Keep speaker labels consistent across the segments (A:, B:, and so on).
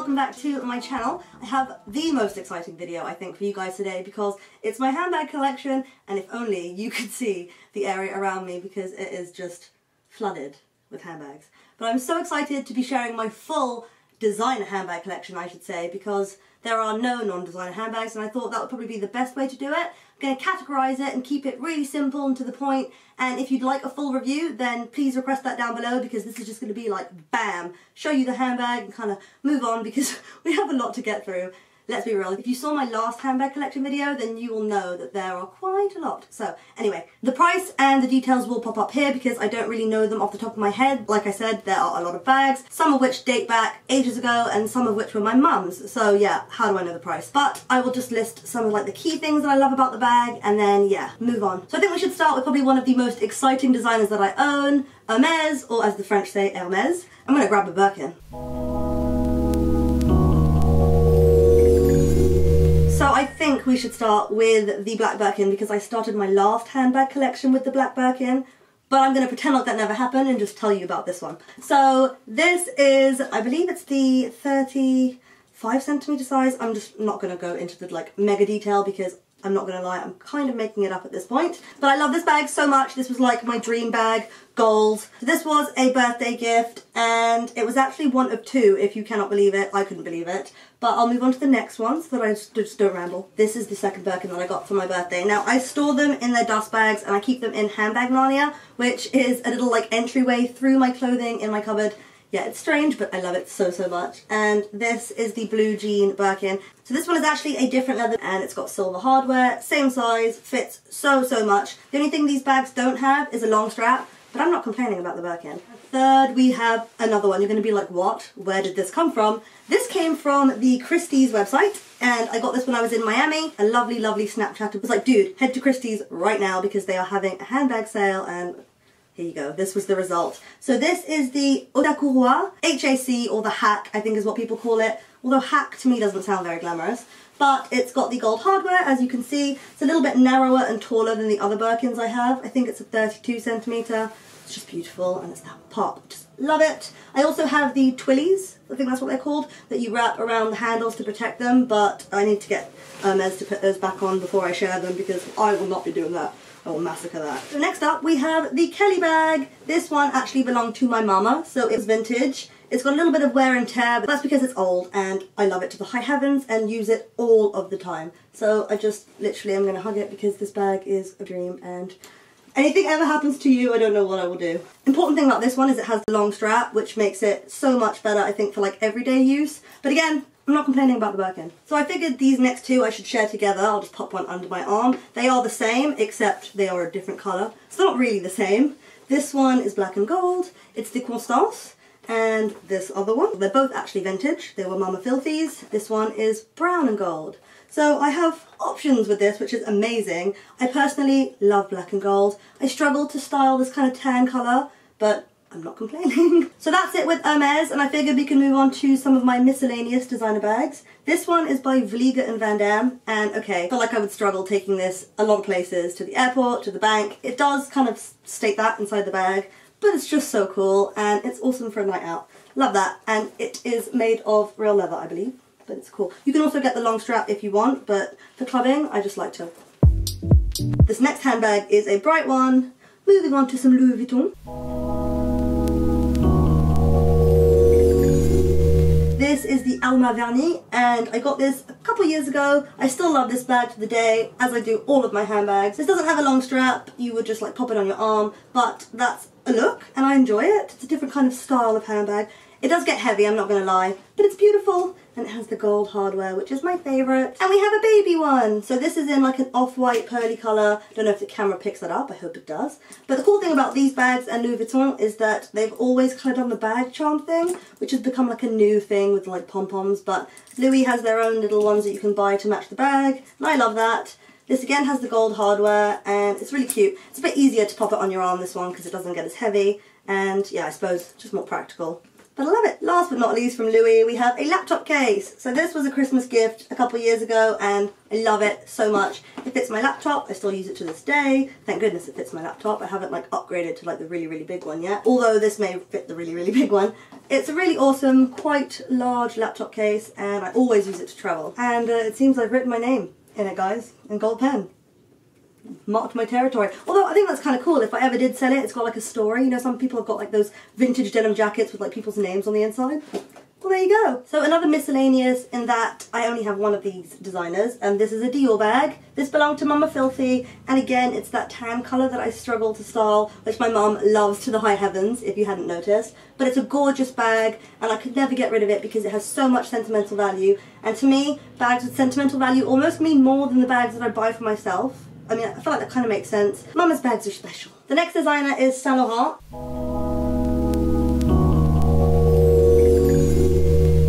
A: welcome back to my channel. I have the most exciting video I think for you guys today because it's my handbag collection, and if only you could see the area around me because it is just flooded with handbags. But I'm so excited to be sharing my full designer handbag collection, I should say, because there are no non-designer handbags and I thought that would probably be the best way to do it. I'm going to categorise it and keep it really simple and to the point, and if you'd like a full review then please request that down below because this is just going to be like BAM! Show you the handbag and kind of move on because we have a lot to get through. Let's be real, if you saw my last handbag collection video then you will know that there are quite a lot. So anyway, the price and the details will pop up here because I don't really know them off the top of my head. Like I said, there are a lot of bags, some of which date back ages ago and some of which were my mum's. So yeah, how do I know the price? But I will just list some of like the key things that I love about the bag and then yeah, move on. So I think we should start with probably one of the most exciting designers that I own, Hermès, or as the French say, Hermès. I'm gonna grab a Birkin. So I think we should start with the black Birkin because I started my last handbag collection with the black Birkin, but I'm going to pretend like that never happened and just tell you about this one. So this is, I believe it's the 35cm size. I'm just not going to go into the like mega detail because I'm not going to lie, I'm kind of making it up at this point. But I love this bag so much. This was like my dream bag, gold. This was a birthday gift and it was actually one of two, if you cannot believe it. I couldn't believe it. But I'll move on to the next one so that I just don't ramble. This is the second Birkin that I got for my birthday. Now I store them in their dust bags and I keep them in Handbag Narnia, which is a little like entryway through my clothing in my cupboard. Yeah, it's strange, but I love it so, so much. And this is the blue jean Birkin. So this one is actually a different leather and it's got silver hardware, same size, fits so, so much. The only thing these bags don't have is a long strap, but I'm not complaining about the Birkin. Third, we have another one. You're going to be like, what? Where did this come from? This came from the Christie's website, and I got this when I was in Miami. A lovely, lovely Snapchat. It was like, dude, head to Christie's right now because they are having a handbag sale, and here you go. This was the result. So this is the Haut de Courroie, HAC, or the hack, I think is what people call it. Although hack to me doesn't sound very glamorous. But it's got the gold hardware, as you can see. It's a little bit narrower and taller than the other Birkins I have. I think it's a 32cm. It's just beautiful, and it's that pop. Just love it. I also have the twillies, I think that's what they're called, that you wrap around the handles to protect them, but I need to get Hermès to put those back on before I share them because I will not be doing that. I will massacre that. So next up we have the Kelly bag. This one actually belonged to my mama, so it's vintage. It's got a little bit of wear and tear, but that's because it's old and I love it to the high heavens and use it all of the time. So I just literally am going to hug it because this bag is a dream, and anything ever happens to you, I don't know what I will do. Important thing about this one is it has the long strap, which makes it so much better, I think, for like everyday use. But again, I'm not complaining about the Birkin. So I figured these next two I should share together. I'll just pop one under my arm. They are the same, except they are a different colour. So they're not really the same. This one is black and gold. It's the Constance. And this other one, they're both actually vintage. They were Mama Filthies. This one is brown and gold. So I have options with this, which is amazing. I personally love black and gold. I struggle to style this kind of tan colour, but I'm not complaining. So that's it with Hermès, and I figured we can move on to some of my miscellaneous designer bags. This one is by Vlieger and Vandam, and okay, I feel like I would struggle taking this a lot of places, to the airport, to the bank. It does kind of state that inside the bag, but it's just so cool, and it's awesome for a night out. Love that, and it is made of real leather, I believe. But it's cool. You can also get the long strap if you want, but for clubbing, I just like to. This next handbag is a bright one. Moving on to some Louis Vuitton. This is the Alma Vernis, and I got this a couple years ago. I still love this bag to the day, as I do all of my handbags. This doesn't have a long strap, you would just like pop it on your arm, but that's a look, and I enjoy it. It's a different kind of style of handbag. It does get heavy, I'm not going to lie, but it's beautiful. And it has the gold hardware, which is my favourite. And we have a baby one! So this is in like an off-white pearly colour. Don't know if the camera picks that up, I hope it does. But the cool thing about these bags and Louis Vuitton is that they've always kind of done the bag charm thing, which has become like a new thing with like pom-poms. But Louis has their own little ones that you can buy to match the bag, and I love that. This again has the gold hardware, and it's really cute. It's a bit easier to pop it on your arm, this one, because it doesn't get as heavy. And yeah, I suppose just more practical. but I love it. Last but not least from Louis, we have a laptop case. So this was a Christmas gift a couple of years ago and I love it so much. It fits my laptop, I still use it to this day. Thank goodness it fits my laptop. I haven't like upgraded to like the really, really big one yet, although this may fit the really, really big one. It's a really awesome, quite large laptop case and I always use it to travel. And it seems I've written my name in it, guys, in gold pen. Marked my territory. Although I think that's kind of cool. If I ever did sell it, it's got like a story. You know, some people have got like those vintage denim jackets with like people's names on the inside. Well, there you go. So another miscellaneous in that I only have one of these designers, and this is a Dior bag. This belonged to Mama Filthy, and again, it's that tan colour that I struggle to style, which my mum loves to the high heavens, if you hadn't noticed. But it's a gorgeous bag, and I could never get rid of it because it has so much sentimental value. And to me, bags with sentimental value almost mean more than the bags that I buy for myself. I mean, I feel like that kind of makes sense. Mama's bags are special. The next designer is Saint Laurent.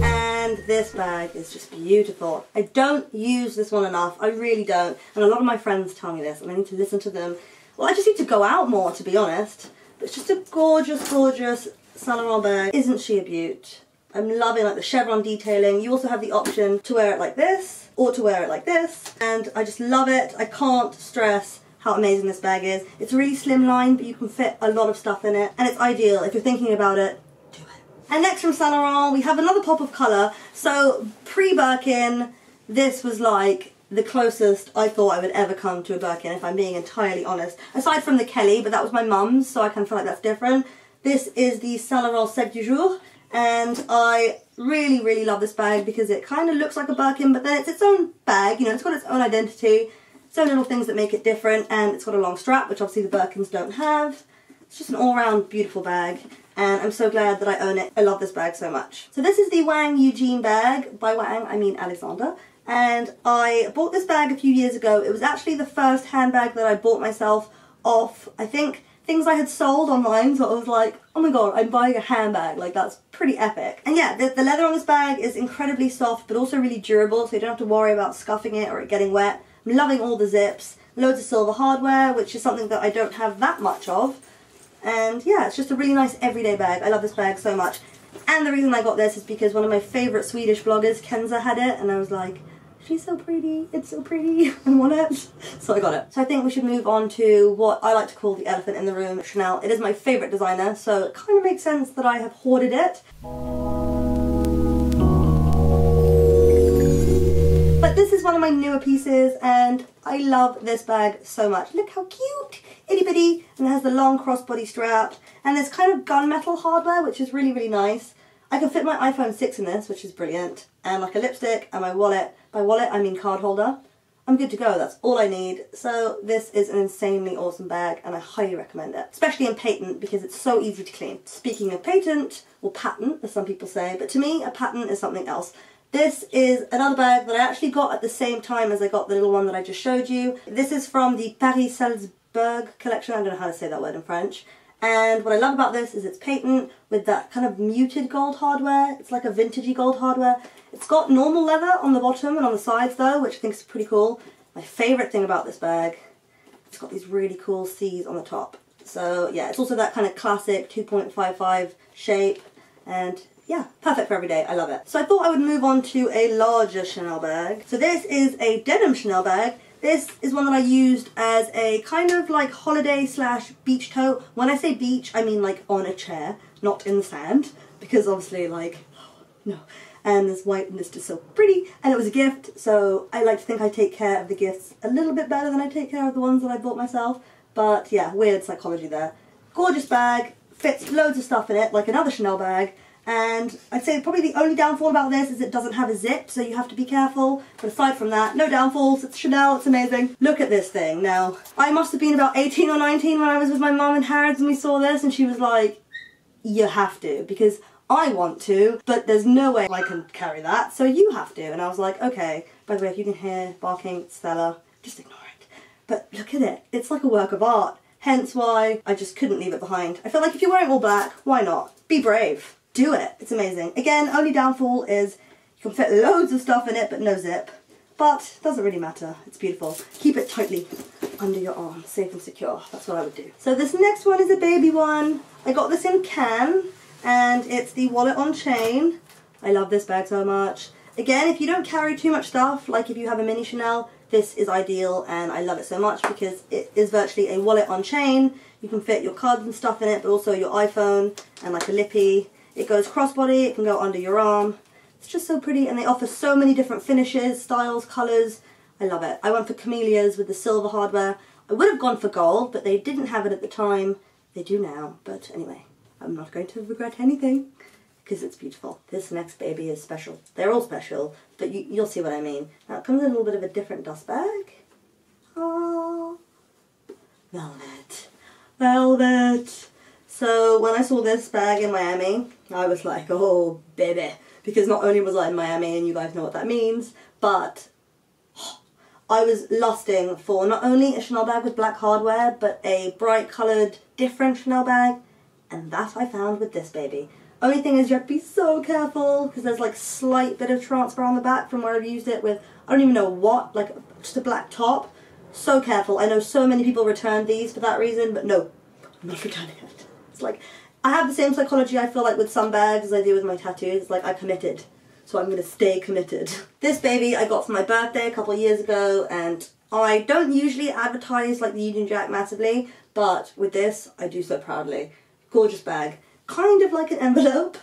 A: And this bag is just beautiful. I don't use this one enough. I really don't. And a lot of my friends tell me this and I need to listen to them. Well, I just need to go out more, to be honest. But it's just a gorgeous, gorgeous Saint Laurent bag. Isn't she a beaut? I'm loving like the chevron detailing. You also have the option to wear it like this or to wear it like this. And I just love it. I can't stress how amazing this bag is. It's a really slim line, but you can fit a lot of stuff in it. And it's ideal. If you're thinking about it, do it. And next from Saint Laurent, we have another pop of colour. So pre-Birkin, this was like the closest I thought I would ever come to a Birkin, if I'm being entirely honest. Aside from the Kelly, but that was my mum's, so I kind of feel like that's different. This is the Saint Laurent Sec du Jour. And I really, really love this bag because it kind of looks like a Birkin, but then it's its own bag, you know, it's got its own identity, its own little things that make it different, and it's got a long strap, which obviously the Birkins don't have. It's just an all-round beautiful bag, and I'm so glad that I own it. I love this bag so much. So this is the Wang Eugene bag. By Wang, I mean Alexander. And I bought this bag a few years ago. It was actually the first handbag that I bought myself off, I think, things I had sold online, so I was like, oh my god, I'm buying a handbag, like that's pretty epic. And yeah, the leather on this bag is incredibly soft, but also really durable, so you don't have to worry about scuffing it or it getting wet. I'm loving all the zips, loads of silver hardware, which is something that I don't have that much of. And yeah, it's just a really nice everyday bag. I love this bag so much. And the reason I got this is because one of my favourite Swedish bloggers, Kenza, had it, and I was like, she's so pretty, it's so pretty, I want it. So I got it. So I think we should move on to what I like to call the elephant in the room, Chanel. It is my favourite designer, so it kind of makes sense that I have hoarded it. But this is one of my newer pieces and I love this bag so much. Look how cute! Itty bitty, and it has the long crossbody strap and this kind of gunmetal hardware, which is really, really nice. I can fit my iPhone 6 in this, which is brilliant, and like a lipstick and my wallet. By wallet, I mean card holder. I'm good to go, that's all I need. So this is an insanely awesome bag and I highly recommend it, especially in patent because it's so easy to clean. Speaking of patent, or patent as some people say, but to me a patent is something else. This is another bag that I actually got at the same time as I got the little one that I just showed you. This is from the Paris-Salzburg collection, I don't know how to say that word in French. And what I love about this is it's patent with that kind of muted gold hardware. It's like a vintagey gold hardware. It's got normal leather on the bottom and on the sides though, which I think is pretty cool. My favourite thing about this bag, it's got these really cool C's on the top. So yeah, it's also that kind of classic 2.55 shape and yeah, perfect for every day. I love it. So I thought I would move on to a larger Chanel bag. So this is a denim Chanel bag. This is one that I used as a kind of like holiday / beach tote. When I say beach, I mean like on a chair, not in the sand, because obviously like, no. And this white and this is so pretty, and it was a gift, so I like to think I take care of the gifts a little bit better than I take care of the ones that I bought myself. But yeah, weird psychology there. Gorgeous bag, fits loads of stuff in it, like another Chanel bag. And I'd say probably the only downfall about this is it doesn't have a zip, so you have to be careful. But aside from that, no downfalls. It's Chanel, it's amazing. Look at this thing. Now, I must have been about 18 or 19 when I was with my mum in Harrods and we saw this, and she was like, you have to, because I want to, but there's no way I can carry that, so you have to. And I was like, okay. By the way, if you can hear barking, Stella, just ignore it. But look at it. It's like a work of art. Hence why I just couldn't leave it behind. I feel like if you're wearing all black, why not? Be brave. Do it. It's amazing. Again, only downfall is you can fit loads of stuff in it, but no zip. But it doesn't really matter. It's beautiful. Keep it tightly under your arm, safe and secure. That's what I would do. So this next one is a baby one. I got this in Cannes. and it's the wallet on chain. I love this bag so much. Again, if you don't carry too much stuff, like if you have a mini Chanel, this is ideal, and I love it so much because it is virtually a wallet on chain. You can fit your cards and stuff in it, but also your iPhone and like a lippy. It goes crossbody, it can go under your arm. It's just so pretty, and they offer so many different finishes, styles, colours. I love it. I went for camellias with the silver hardware. I would have gone for gold, but they didn't have it at the time. They do now, but anyway, I'm not going to regret anything because it's beautiful. This next baby is special. They're all special, but you'll see what I mean. Now it comes in a little bit of a different dust bag. Oh, velvet. Velvet. So when I saw this bag in Miami, I was like, oh baby, because not only was I in Miami, and you guys know what that means, but I was lusting for not only a Chanel bag with black hardware, but a bright coloured different Chanel bag, and that I found with this baby. Only thing is you have to be so careful because there's like slight bit of transfer on the back from where I've used it with, I don't even know what, like just a black top. So careful. I know so many people return these for that reason, but no, I'm not returning it. It's like, I have the same psychology I feel like with some bags as I do with my tattoos. It's like I committed, so I'm going to stay committed. This baby I got for my birthday a couple of years ago, and I don't usually advertise like the Union Jack massively, but with this I do so proudly. Gorgeous bag. Kind of like an envelope,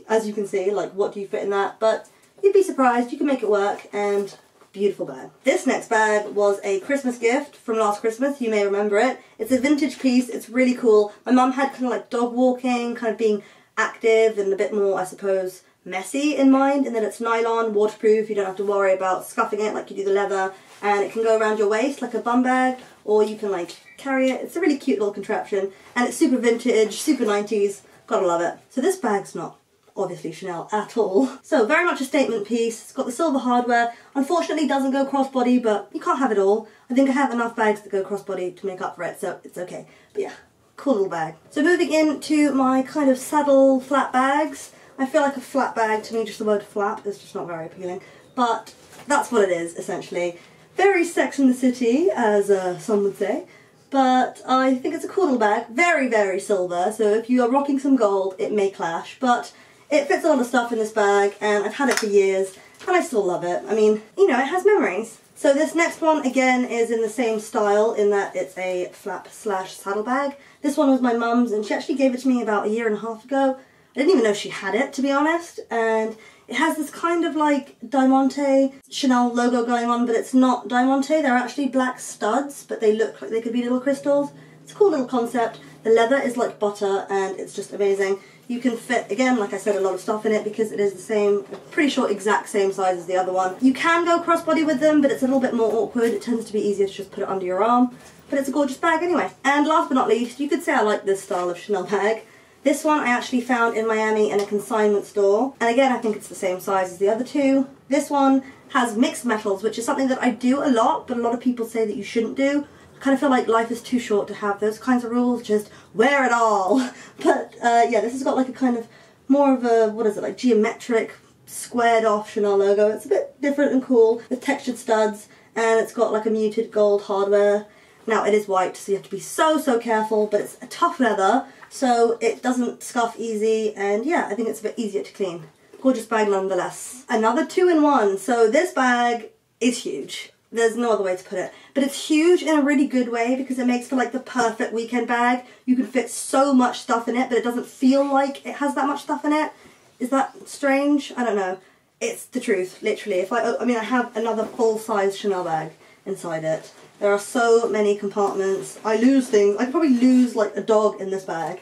A: as you can see, like what do you fit in that, but you'd be surprised, you can make it work, and beautiful bag. This next bag was a Christmas gift from last Christmas, you may remember it. It's a vintage piece, it's really cool. My mum had kind of like dog walking, kind of being active and a bit more, I suppose, messy in mind, and then it's nylon, waterproof, you don't have to worry about scuffing it like you do the leather, and it can go around your waist like a bum bag, or you can like carry it. It's a really cute little contraption, and it's super vintage, super 90s. Gotta love it. So this bag's not obviously Chanel at all. So very much a statement piece. It's got the silver hardware. Unfortunately doesn't go crossbody, but you can't have it all. I think I have enough bags that go crossbody to make up for it, so it's okay. But yeah, cool little bag. So moving into my kind of saddle flat bags. I feel like a flat bag, to me just the word flat is just not very appealing. But that's what it is, essentially. Very Sex and the City, as some would say. But I think it's a cool little bag, very, very silver, so if you are rocking some gold, it may clash, but it fits a lot of stuff in this bag, and I've had it for years, and I still love it. I mean, you know, it has memories. So this next one, again, is in the same style, in that it's a flap slash saddle bag. This one was my mum's, and she actually gave it to me about 1.5 years ago. I didn't even know she had it, to be honest, and it has this kind of like diamante Chanel logo going on, but it's not diamante. They're actually black studs, but they look like they could be little crystals. It's a cool little concept. The leather is like butter, and it's just amazing. You can fit, again, like I said, a lot of stuff in it because it is the same, pretty sure exact same size as the other one. You can go crossbody with them, but it's a little bit more awkward. It tends to be easier to just put it under your arm, but it's a gorgeous bag anyway. And last but not least, you could say I like this style of Chanel bag. This one I actually found in Miami in a consignment store, and again I think it's the same size as the other two. This one has mixed metals, which is something that I do a lot, but a lot of people say that you shouldn't do. I kind of feel like life is too short to have those kinds of rules, just wear it all. But yeah, this has got like a kind of more of a, what is it, like geometric, squared off Chanel logo. It's a bit different and cool with textured studs, and it's got like a muted gold hardware. Now it is white, so you have to be so, so careful, but it's a tough leather, so it doesn't scuff easy, and yeah, I think it's a bit easier to clean. Gorgeous bag nonetheless. Another 2-in-1, so this bag is huge. There's no other way to put it. But it's huge in a really good way because it makes for like the perfect weekend bag. You can fit so much stuff in it, but it doesn't feel like it has that much stuff in it. Is that strange? I don't know. It's the truth, literally. If I mean, I have another full-size Chanel bag inside it. There are so many compartments. I lose things. I could probably lose like a dog in this bag.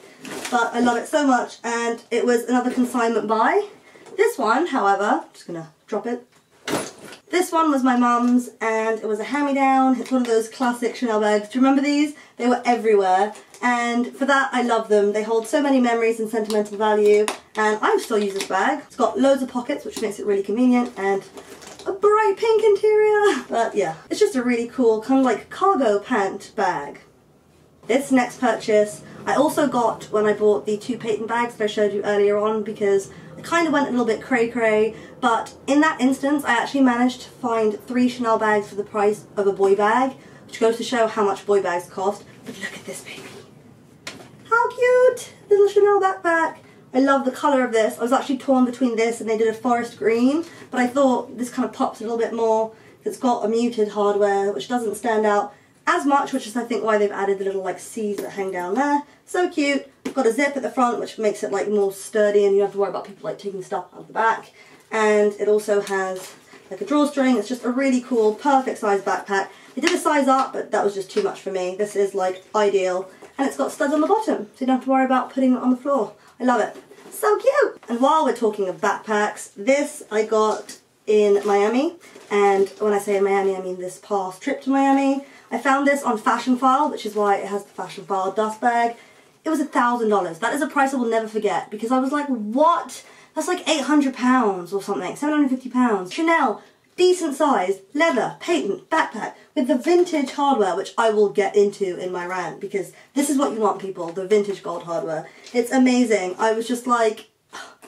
A: But I love it so much, and it was another consignment buy. This one, however, just gonna drop it. This one was my mum's, and it was a hand-me-down. It's one of those classic Chanel bags. Do you remember these? They were everywhere, and for that I love them. They hold so many memories and sentimental value, and I still use this bag. It's got loads of pockets, which makes it really convenient, and a bright pink interior. But yeah, it's just a really cool kind of like cargo pant bag. This next purchase I also got when I bought the 2 patent bags that I showed you earlier on, because I kind of went a little bit cray-cray, but in that instance I actually managed to find 3 Chanel bags for the price of a boy bag, which goes to show how much boy bags cost. But look at this baby. How cute! Little Chanel backpack. I love the colour of this. I was actually torn between this and they did a forest green, but I thought this kind of pops a little bit more. It's got a muted hardware, which doesn't stand out as much, which is I think why they've added the little like C's that hang down there. So cute. Got a zip at the front, which makes it like more sturdy and you don't have to worry about people like taking stuff out of the back. And it also has like a drawstring. It's just a really cool, perfect size backpack. They did a size up, but that was just too much for me. This is like ideal. And it's got studs on the bottom, so you don't have to worry about putting it on the floor. I love it. So cute! And while we're talking of backpacks, this I got in Miami. And when I say in Miami, I mean this past trip to Miami. I found this on Fashion File, which is why it has the Fashion File dust bag. It was $1,000. That is a price I will never forget because I was like, what? That's like £800 or something, £750. Chanel, decent size, leather, patent, backpack with the vintage hardware, which I will get into in my rant because this is what you want, people, the vintage gold hardware. It's amazing. I was just like,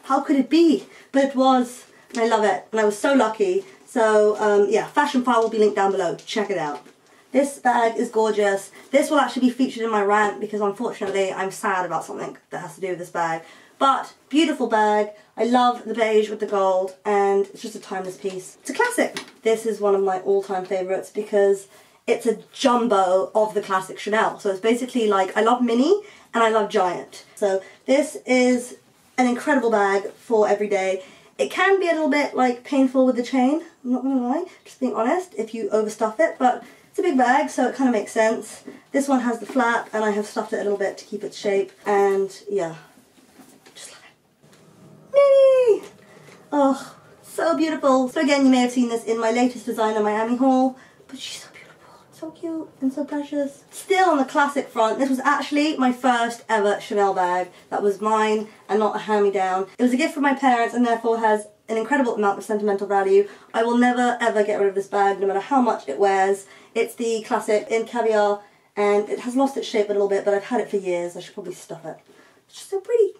A: how could it be? But it was, and I love it. And I was so lucky. So yeah, Fashion File will be linked down below. Check it out. This bag is gorgeous. This will actually be featured in my rant because unfortunately I'm sad about something that has to do with this bag. But beautiful bag. I love the beige with the gold and it's just a timeless piece. It's a classic. This is one of my all-time favourites because it's a jumbo of the classic Chanel. So it's basically like, I love mini and I love giant. So this is an incredible bag for every day. It can be a little bit like painful with the chain, I'm not gonna lie, just being honest, if you overstuff it, but it's a big bag, so it kind of makes sense. This one has the flap, and I have stuffed it a little bit to keep its shape, and yeah, just love it. Mini! Oh, so beautiful. So again, you may have seen this in my latest designer Miami haul, but she's so beautiful, so cute, and so precious. Still on the classic front, this was actually my first ever Chanel bag. That was mine, and not a hand-me-down. It was a gift from my parents, and therefore has an incredible amount of sentimental value. I will never ever get rid of this bag, no matter how much it wears. It's the classic in caviar, and it has lost its shape a little bit, but I've had it for years. I should probably stuff it. It's just so pretty.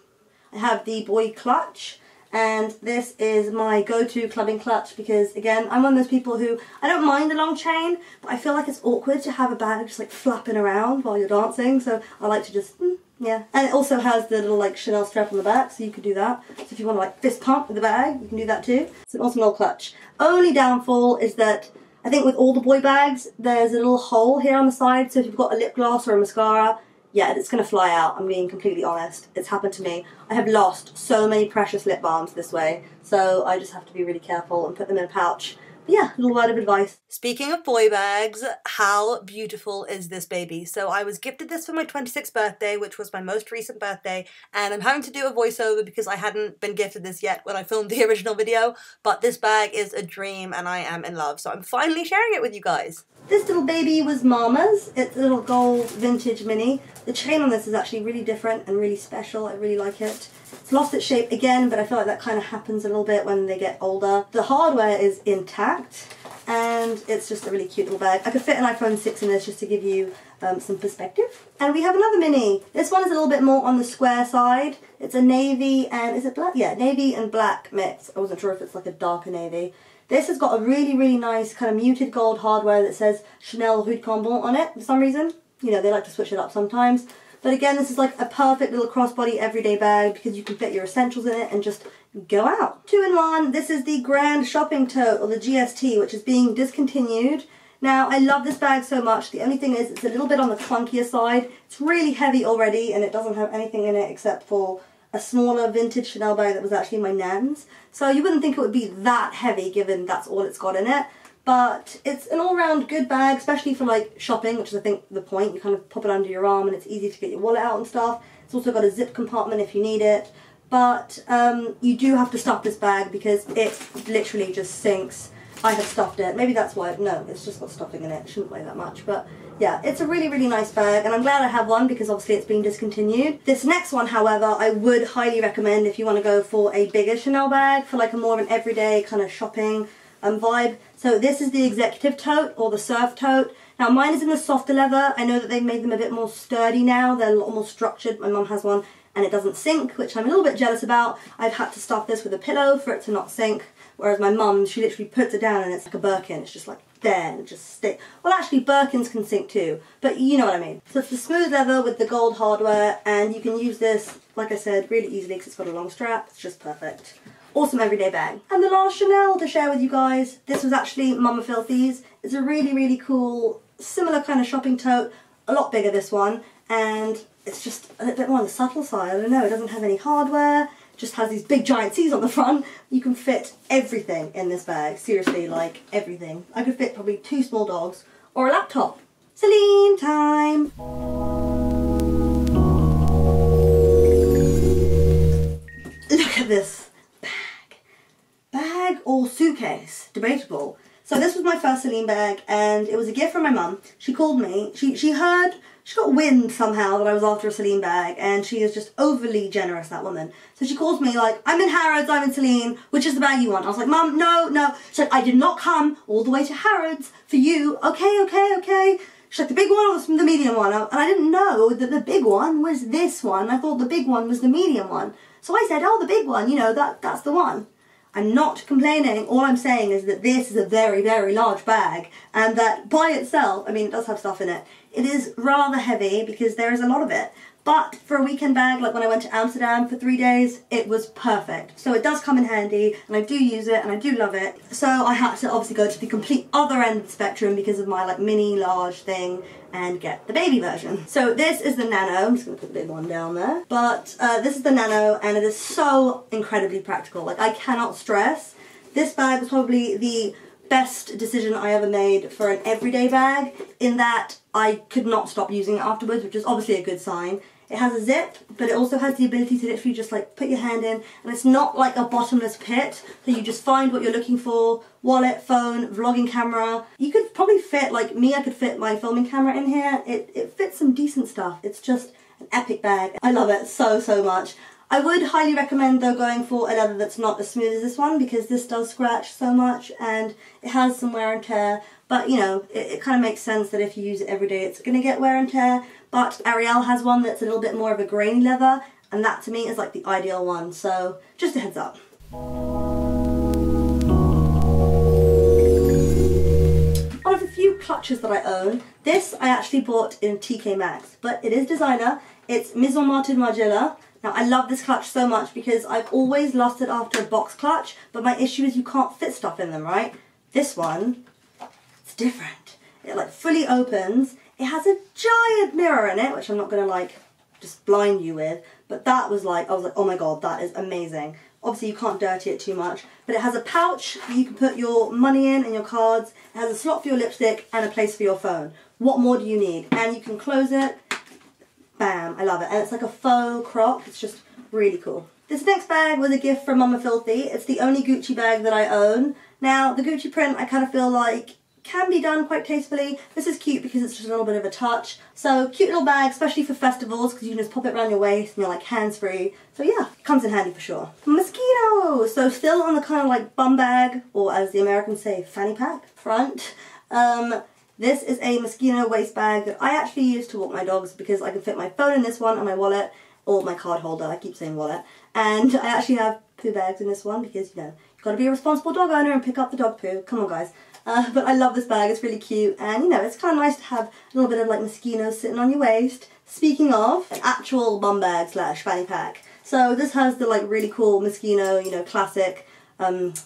A: I have the boy clutch, and this is my go-to clubbing clutch because, again, I'm one of those people who, I don't mind a long chain, but I feel like it's awkward to have a bag just like flapping around while you're dancing, so I like to just, yeah. And it also has the little like Chanel strap on the back, so you could do that. So if you want to like fist pump with the bag, you can do that too. It's an awesome little clutch. Only downfall is that I think with all the boy bags, there's a little hole here on the side, so if you've got a lip gloss or a mascara, yeah, it's going to fly out, I'm being completely honest. It's happened to me. I have lost so many precious lip balms this way, so I just have to be really careful and put them in a pouch. But yeah, a little word of advice. Speaking of boy bags, how beautiful is this baby? So I was gifted this for my 26th birthday, which was my most recent birthday, and I'm having to do a voiceover because I hadn't been gifted this yet when I filmed the original video, but this bag is a dream and I am in love, so I'm finally sharing it with you guys. This little baby was Mama's. It's a little gold vintage mini. The chain on this is actually really different and really special. I really like it. It's lost its shape again, but I feel like that kind of happens a little bit when they get older. The hardware is intact, and it's just a really cute little bag. I could fit an iPhone 6 in this just to give you some perspective. And we have another mini. This one is a little bit more on the square side. It's a navy and, is it black? Yeah, navy and black mix. I wasn't sure if it's like a darker navy. This has got a really, really nice kind of muted gold hardware that says Chanel Rue de Cambon on it for some reason. You know, they like to switch it up sometimes. But again, this is like a perfect little crossbody everyday bag because you can fit your essentials in it and just go out. 2-in-1. This is the Grand Shopping Tote, or the GST, which is being discontinued. Now, I love this bag so much. The only thing is it's a little bit on the clunkier side. It's really heavy already and it doesn't have anything in it except for a smaller vintage Chanel bag that was actually my nan's. So you wouldn't think it would be that heavy given that's all it's got in it. But it's an all-round good bag, especially for like shopping, which is I think the point. You kind of pop it under your arm and it's easy to get your wallet out and stuff. It's also got a zip compartment if you need it. But you do have to stuff this bag because it literally just sinks. I have stuffed it. Maybe that's why. No, it's just got stuffing in it. It shouldn't weigh that much. But yeah, it's a really, really nice bag. And I'm glad I have one because obviously it's been discontinued. This next one, however, I would highly recommend if you want to go for a bigger Chanel bag for like a more of an everyday kind of shopping vibe. So this is the Executive Tote, or the Surf Tote. Now mine is in the softer leather. I know that they've made them a bit more sturdy now. They're a lot more structured. My mum has one and it doesn't sink, which I'm a little bit jealous about. I've had to stuff this with a pillow for it to not sink. Whereas my mum, she literally puts it down and it's like a Birkin. It's just like there and just stick. Well, actually Birkins can sink too, but you know what I mean. So it's the smooth leather with the gold hardware, and you can use this, like I said, really easily because it's got a long strap. It's just perfect. Awesome everyday bag. And the last Chanel to share with you guys, this was actually Mama Filthy's. It's a really, really cool, similar kind of shopping tote, a lot bigger this one, and it's just a little bit more on the subtle side. I don't know, it doesn't have any hardware, just has these big giant C's on the front. You can fit everything in this bag, seriously, like everything. I could fit probably 2 small dogs or a laptop. Céline time! Look at this bag. Bag or suitcase, debatable. So this was my first Céline bag, and it was a gift from my mum. She called me, she got wind somehow that I was after a Céline bag, and she is just overly generous, that woman. So she calls me like, I'm in Harrods, I'm in Céline, which is the bag you want? I was like, Mum, no. She's like, I did not come all the way to Harrods for you. Okay. She's like, the big one or the medium one? And I didn't know that the big one was this one. I thought the big one was the medium one. So I said, oh, the big one, you know, that's the one. I'm not complaining. All I'm saying is that this is a very, very large bag, and that by itself, I mean, it does have stuff in it. It is rather heavy because there is a lot of it. But for a weekend bag, like when I went to Amsterdam for 3 days, it was perfect. So it does come in handy, and I do use it, and I do love it. So I had to obviously go to the complete other end of the spectrum because of my like mini large thing and get the baby version. So this is the Nano. I'm just going to put the big one down there. But this is the Nano, and it is so incredibly practical. Like, I cannot stress. This bag was probably the best decision I ever made for an everyday bag, in that I could not stop using it afterwards, which is obviously a good sign. It has a zip, but it also has the ability to literally just like put your hand in, and it's not like a bottomless pit, so you just find what you're looking for, wallet, phone, vlogging camera. You could probably fit, like me, I could fit my filming camera in here. It fits some decent stuff. It's just an epic bag. I love it so much. I would highly recommend though going for a leather that's not as smooth as this one, because this does scratch so much and it has some wear and tear, but you know, it kind of makes sense that if you use it every day it's going to get wear and tear. But Ariel has one that's a little bit more of a grainy leather, and that to me is like the ideal one, so just a heads up. One of the few clutches that I own, this I actually bought in TK Maxx, but it is designer. It's Maison Martin Margiela. Now I love this clutch so much because I've always lusted after a box clutch, but my issue is you can't fit stuff in them, right? This one, it's different. It like fully opens. It has a giant mirror in it, which I'm not going to like just blind you with, but that was like, I was like, oh my god, that is amazing. Obviously you can't dirty it too much, but it has a pouch you can put your money in and your cards. It has a slot for your lipstick and a place for your phone. What more do you need? And you can close it. Bam, I love it. And it's like a faux croc. It's just really cool. This next bag was a gift from Mama Filthy. It's the only Gucci bag that I own. Now, the Gucci print I kind of feel like can be done quite tastefully. This is cute because it's just a little bit of a touch. So cute little bag, especially for festivals, because you can just pop it around your waist and you're like hands-free. So yeah, it comes in handy for sure. Mosquito! So still on the kind of like bum bag, or as the Americans say, fanny pack front. This is a Moschino waist bag that I actually use to walk my dogs because I can fit my phone in this one and my wallet, or my card holder, I keep saying wallet. And I actually have poo bags in this one because, you know, you've got to be a responsible dog owner and pick up the dog poo. Come on, guys. But I love this bag, it's really cute, and you know, it's kind of nice to have a little bit of like Moschino sitting on your waist. Speaking of, an actual bum bag slash fanny pack. So this has the like really cool Moschino, you know, classic,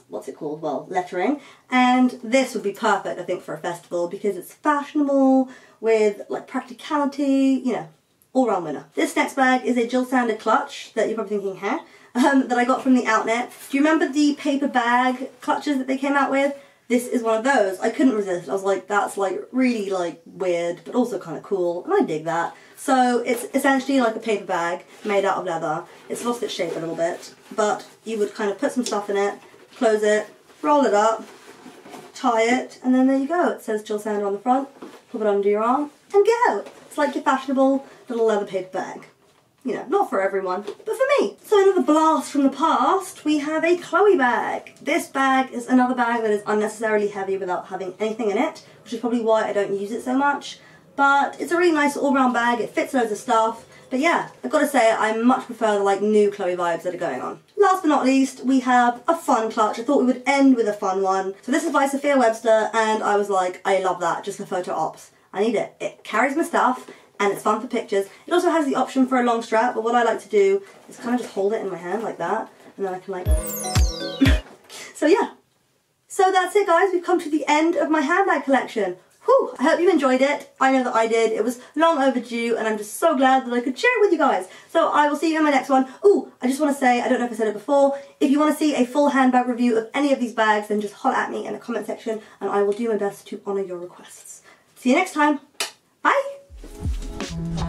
A: what's it called? Well, lettering. And this would be perfect, I think, for a festival because it's fashionable with like practicality, you know, all round winner. This next bag is a Jill Sander clutch that you're probably thinking, huh? That I got from the outlet. Do you remember the paper bag clutches that they came out with? This is one of those. I couldn't resist. I was like, that's like really like weird, but also kind of cool, and I dig that. So it's essentially like a paper bag made out of leather. It's lost its shape a little bit, but you would kind of put some stuff in it, close it, roll it up, tie it, and then there you go. It says Jill Sander on the front, put it under your arm, and go. It's like your fashionable little leather paper bag. You know, not for everyone, but for me. So another blast from the past, we have a Chloe bag. This bag is another bag that is unnecessarily heavy without having anything in it, which is probably why I don't use it so much. But it's a really nice all-round bag. It fits loads of stuff. But yeah, I've got to say I much prefer the like new Chloe vibes that are going on. Last but not least, we have a fun clutch. I thought we would end with a fun one. So this is by Sophia Webster, and I was like, I love that, just for photo ops. I need it. It carries my stuff, and it's fun for pictures. It also has the option for a long strap, but what I like to do is kind of just hold it in my hand like that, and then I can like... So yeah. So that's it, guys. We've come to the end of my handbag collection. Whew, I hope you enjoyed it. I know that I did. It was long overdue, and I'm just so glad that I could share it with you guys. So I will see you in my next one. Ooh, I just want to say, I don't know if I said it before, if you want to see a full handbag review of any of these bags, then just holler at me in the comment section, and I will do my best to honour your requests. See you next time. Bye!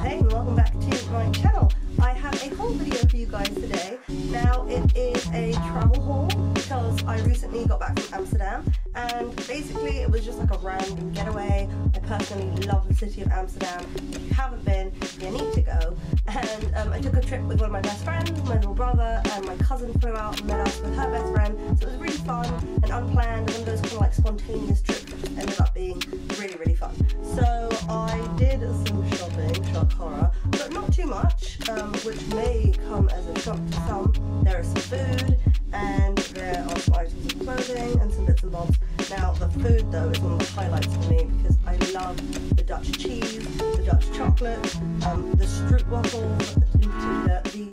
A: Hey, and welcome back to my channel. I have a haul video for you guys today. Now, it is a travel haul because I recently got back from Amsterdam, and basically it was just like a random getaway. I personally love the city of Amsterdam. If you haven't been, you need to go. And I took a trip with one of my best friends, my little brother, and my cousin flew out and met us with her best friend. So it was really fun and unplanned, one of those kind of like spontaneous trips that ended up being really, really fun. So I did some shopping, shock horror, but not too much, which may come as a shock to some. There is some food, and there are some items of clothing and some bits and bobs. Now the food though is one of the highlights for me because I love the Dutch cheese, the Dutch chocolate, the stroop waffles,